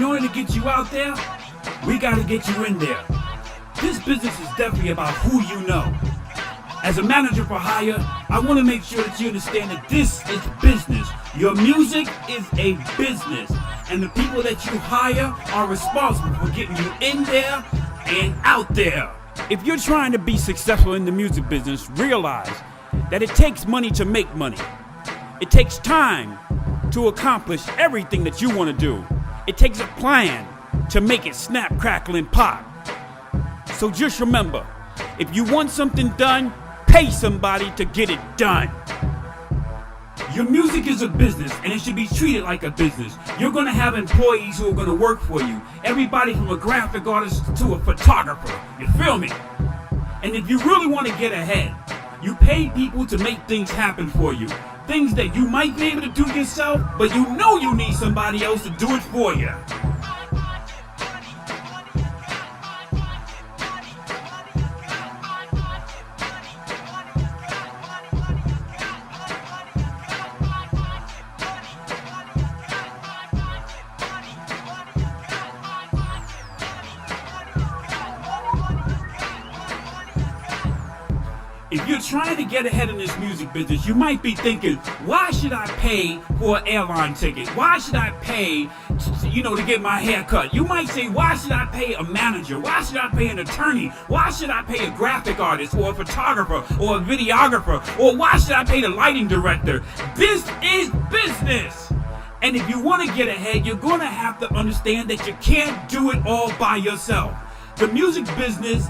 in order to get you out there, we gotta get you in there. This business is definitely about who you know. As a manager for hire, I want to make sure that you understand that this is business. Your music is a business, and the people that you hire are responsible for getting you in there and out there. If you're trying to be successful in the music business, realize that it takes money to make money. It takes time to accomplish everything that you want to do. It takes a plan to make it snap, crackle, and pop. So just remember, if you want something done, pay somebody to get it done. Your music is a business, and it should be treated like a business. You're going to have employees who are going to work for you. Everybody from a graphic artist to a photographer. You feel me? And if you really want to get ahead, you pay people to make things happen for you. Things that you might be able to do yourself, but you know you need somebody else to do it for you. If you're trying to get ahead in this music business, you might be thinking, why should I pay for an airline ticket? Why should I pay, to get my hair cut? You might say, why should I pay a manager? Why should I pay an attorney? Why should I pay a graphic artist or a photographer or a videographer? Or why should I pay the lighting director? This is business. And if you want to get ahead, you're going to have to understand that you can't do it all by yourself. The music business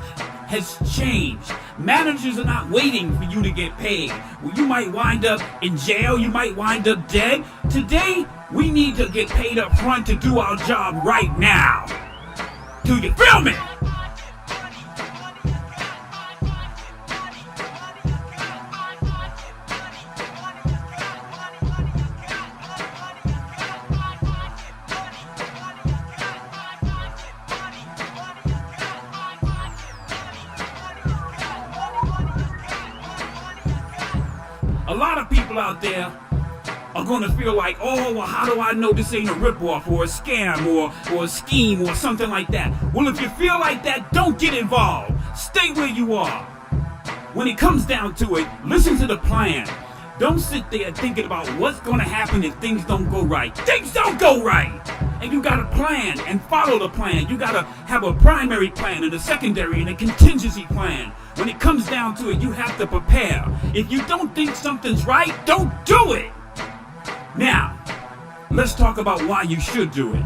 has changed. Managers are not waiting for you to get paid. Well, you might wind up in jail, you might wind up dead. Today, we need to get paid up front to do our job right now. Do you feel me? A lot of people out there are going to feel like, oh, well, how do I know this ain't a ripoff or a scam or a scheme or something like that? Well, if you feel like that, don't get involved. Stay where you are. When it comes down to it, listen to the plan. Don't sit there thinking about what's going to happen if things don't go right. Things don't go right. And you got to plan and follow the plan. You got to have a primary plan and a secondary and a contingency plan. When it comes down to it, you have to prepare. If you don't think something's right, don't do it. Now, let's talk about why you should do it.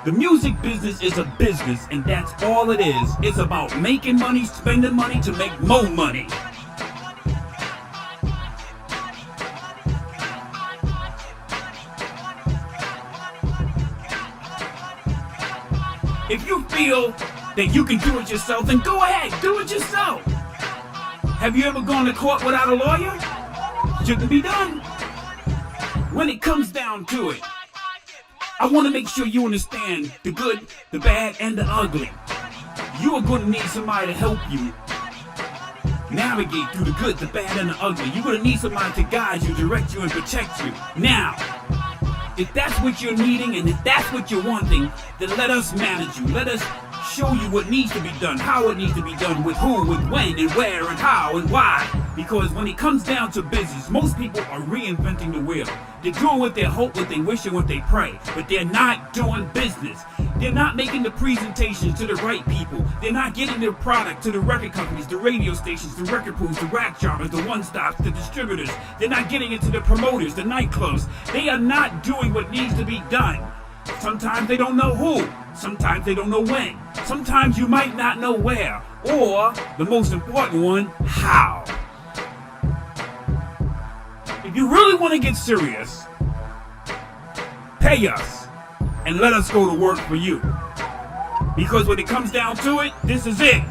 The music business is a business, and that's all it is. It's about making money, spending money to make more money. If you feel that you can do it yourself, then go ahead, do it yourself. Have you ever gone to court without a lawyer? Shouldn't be done. When it comes down to it, I want to make sure you understand the good, the bad, and the ugly. You are going to need somebody to help you navigate through the good, the bad, and the ugly. You're going to need somebody to guide you, direct you, and protect you. Now, if that's what you're needing and if that's what you're wanting, then let us manage you. Let us show you what needs to be done, how it needs to be done, with who, with when, and where, and how, and why. Because when it comes down to business, most people are reinventing the wheel. They're doing what they hope, what they wish, and what they pray. But they're not doing business. They're not making the presentations to the right people. They're not getting their product to the record companies, the radio stations, the record pools, the rack jobbers, the one-stops, the distributors. They're not getting it to the promoters, the nightclubs. They are not doing what needs to be done. Sometimes they don't know who. Sometimes they don't know when. Sometimes you might not know where. Or, the most important one, how. If you really want to get serious, pay us and let us go to work for you. Because when it comes down to it, this is it.